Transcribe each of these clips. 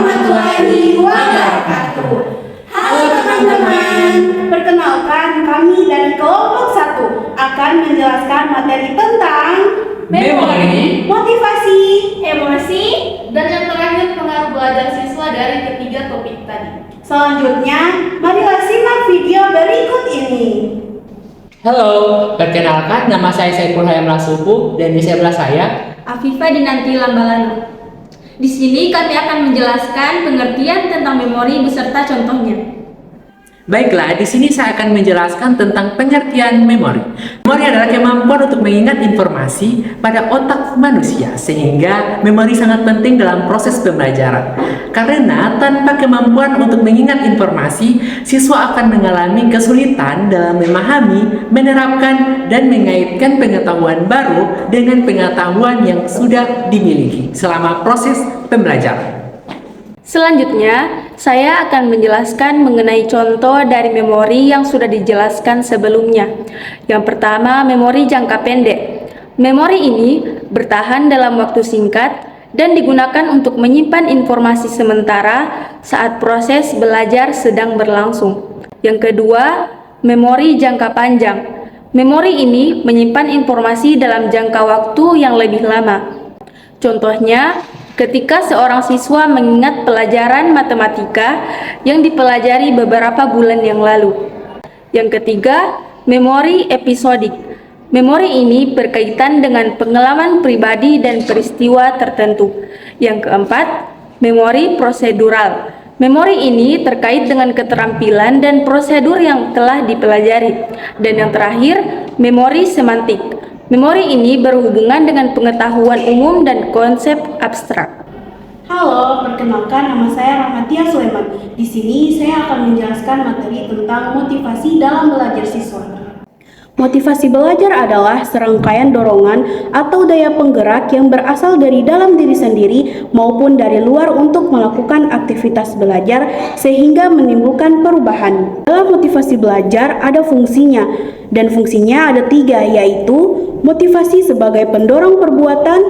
warahmatullahi wabarakatuh. Halo teman-teman, perkenalkan kami dari kelompok 1 akan menjelaskan materi tentang memori, motivasi, emosi, dan yang terakhir pengaruh belajar siswa dari ketiga topik tadi. Selanjutnya, marilah simak video berikut ini. Halo, perkenalkan nama saya Saiful Hayam Lasupu dan di sebelah saya Afifah Dinanti Lambalano. Di sini kami akan menjelaskan pengertian tentang memori beserta contohnya. Baiklah, di sini saya akan menjelaskan tentang pengertian memori. Memori adalah kemampuan untuk mengingat informasi pada otak manusia, sehingga memori sangat penting dalam proses pembelajaran. Karena tanpa kemampuan untuk mengingat informasi, siswa akan mengalami kesulitan dalam memahami, menerapkan, dan mengaitkan pengetahuan baru dengan pengetahuan yang sudah dimiliki selama proses pembelajaran. Selanjutnya, saya akan menjelaskan mengenai contoh dari memori yang sudah dijelaskan sebelumnya. Yang pertama, memori jangka pendek. Memori ini bertahan dalam waktu singkat dan digunakan untuk menyimpan informasi sementara saat proses belajar sedang berlangsung. Yang kedua, memori jangka panjang. Memori ini menyimpan informasi dalam jangka waktu yang lebih lama. Contohnya, ketika seorang siswa mengingat pelajaran matematika yang dipelajari beberapa bulan yang lalu. Yang ketiga, memori episodik. Memori ini berkaitan dengan pengalaman pribadi dan peristiwa tertentu. Yang keempat, memori prosedural. Memori ini terkait dengan keterampilan dan prosedur yang telah dipelajari. Dan yang terakhir, memori semantik. Memori ini berhubungan dengan pengetahuan umum dan konsep abstrak. Halo, perkenalkan nama saya Rahmatia Sulaiman. Di sini saya akan menjelaskan materi tentang motivasi dalam belajar siswa. Motivasi belajar adalah serangkaian dorongan atau daya penggerak yang berasal dari dalam diri sendiri maupun dari luar untuk melakukan aktivitas belajar sehingga menimbulkan perubahan. Dalam motivasi belajar ada fungsinya, dan fungsinya ada 3, yaitu motivasi sebagai pendorong perbuatan,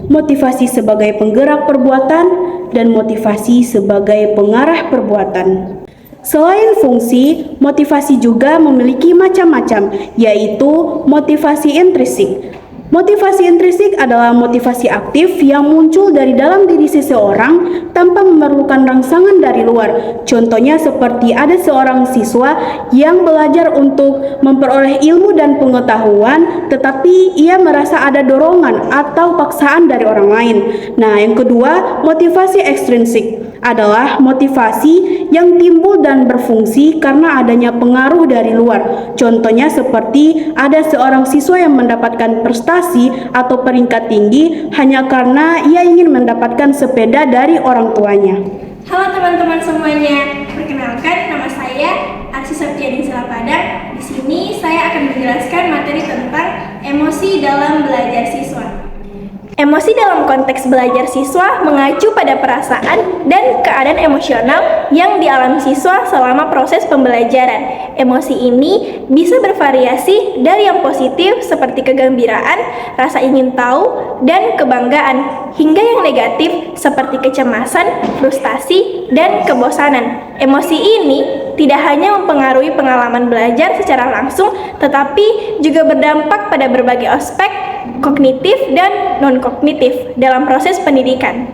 motivasi sebagai penggerak perbuatan, dan motivasi sebagai pengarah perbuatan. Selain fungsi, motivasi juga memiliki macam-macam, yaitu motivasi intrinsik. Motivasi intrinsik adalah motivasi aktif yang muncul dari dalam diri seseorang tanpa memerlukan rangsangan dari luar. Contohnya seperti ada seorang siswa yang belajar untuk memperoleh ilmu dan pengetahuan, tetapi ia merasa ada dorongan atau paksaan dari orang lain. Nah, yang kedua, motivasi ekstrinsik adalah motivasi yang timbul dan berfungsi karena adanya pengaruh dari luar. Contohnya seperti ada seorang siswa yang mendapatkan prestasi atau peringkat tinggi hanya karena ia ingin mendapatkan sepeda dari orang tuanya. Halo teman-teman semuanya, perkenalkan nama saya Arsy Septiadi Selapadang. Di sini saya akan menjelaskan materi tentang emosi dalam belajar siswa. Emosi dalam konteks belajar siswa mengacu pada perasaan dan keadaan emosional yang dialami siswa selama proses pembelajaran. Emosi ini bisa bervariasi dari yang positif seperti kegembiraan, rasa ingin tahu, dan kebanggaan, hingga yang negatif seperti kecemasan, frustasi, dan kebosanan. Emosi ini tidak hanya mempengaruhi pengalaman belajar secara langsung, tetapi juga berdampak pada berbagai aspek kognitif dan non-kognitif dalam proses pendidikan.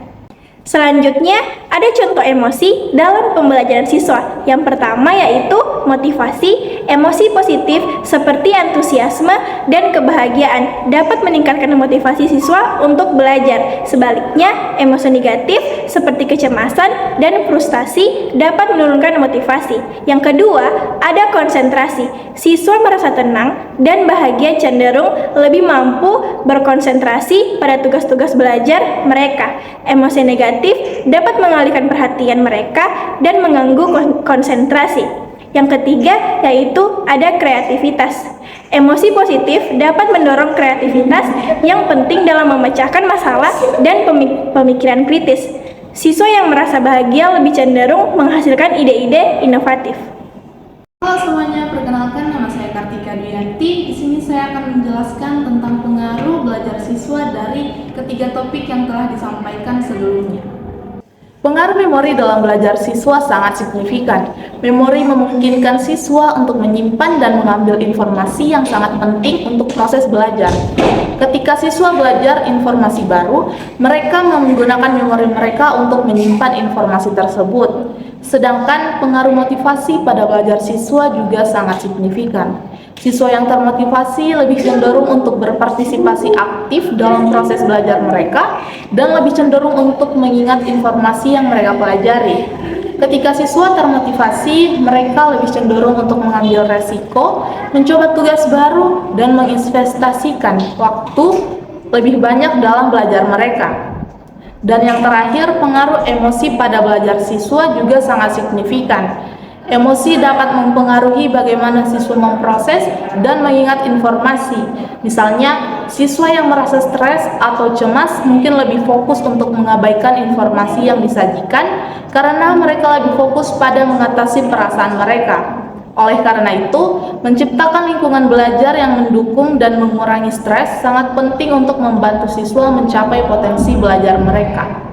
Selanjutnya, ada contoh emosi dalam pembelajaran siswa. Yang pertama yaitu motivasi. Emosi positif seperti antusiasme dan kebahagiaan dapat meningkatkan motivasi siswa untuk belajar. Sebaliknya, emosi negatif seperti kecemasan dan frustasi dapat menurunkan motivasi. Yang kedua, ada konsentrasi. Siswa merasa tenang dan bahagia cenderung lebih mampu berkonsentrasi pada tugas-tugas belajar mereka. Emosi negatif dapat mengalihkan perhatian mereka dan mengganggu konsentrasi. Yang ketiga yaitu ada kreativitas. Emosi positif dapat mendorong kreativitas yang penting dalam memecahkan masalah dan pemikiran kritis. Siswa yang merasa bahagia lebih cenderung menghasilkan ide-ide inovatif. Halo semuanya, perkenalkan nama saya Kartika Dwianti. Di sini saya akan menjelaskan tentang pengaruh belajar siswa dari ketiga topik yang telah disampaikan sebelumnya. Pengaruh memori dalam belajar siswa sangat signifikan. Memori memungkinkan siswa untuk menyimpan dan mengambil informasi yang sangat penting untuk proses belajar. Ketika siswa belajar informasi baru, mereka menggunakan memori mereka untuk menyimpan informasi tersebut. Sedangkan pengaruh motivasi pada belajar siswa juga sangat signifikan. Siswa yang termotivasi lebih cenderung untuk berpartisipasi aktif dalam proses belajar mereka dan lebih cenderung untuk mengingat informasi yang mereka pelajari. Ketika siswa termotivasi, mereka lebih cenderung untuk mengambil resiko, mencoba tugas baru, dan menginvestasikan waktu lebih banyak dalam belajar mereka. Dan yang terakhir, pengaruh emosi pada belajar siswa juga sangat signifikan. Emosi dapat mempengaruhi bagaimana siswa memproses dan mengingat informasi. Misalnya, siswa yang merasa stres atau cemas mungkin lebih fokus untuk mengabaikan informasi yang disajikan karena mereka lebih fokus pada mengatasi perasaan mereka. Oleh karena itu, menciptakan lingkungan belajar yang mendukung dan mengurangi stres sangat penting untuk membantu siswa mencapai potensi belajar mereka.